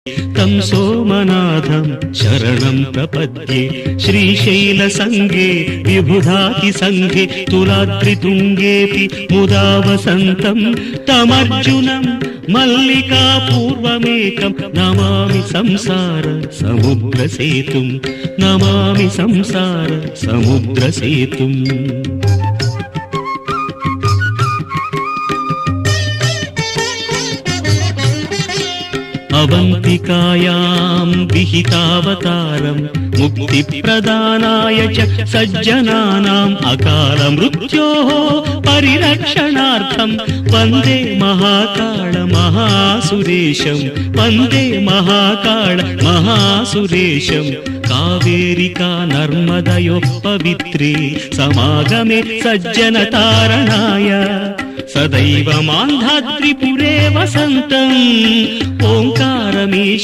तं सोमनाथं शरणं प्रपद्ये श्रीशैलसङ्गे विबुधातिसङ्गे तुलाद्रितुङ्गेऽपि मुदा वसन्तं तमर्जुनं मल्लिकापूर्वमेकं नमामि संसार समुद्रसेतुं नमामि संसार समुद्रसेतुम्। अवन्तिकायां विहितावतारं मुक्तिप्रदानाय च सज्जनानाम् अकालमृत्योः परिरक्षणार्थं वन्दे महाकाल महासुरेशं वन्दे महाकाल महासुरेशं। कावेरिका नर्मदयोः पवित्रे समागमे सज्जनतारणाय सदैव मान्धाद्रिपुरे वसन्तम् ओङ्कारमीश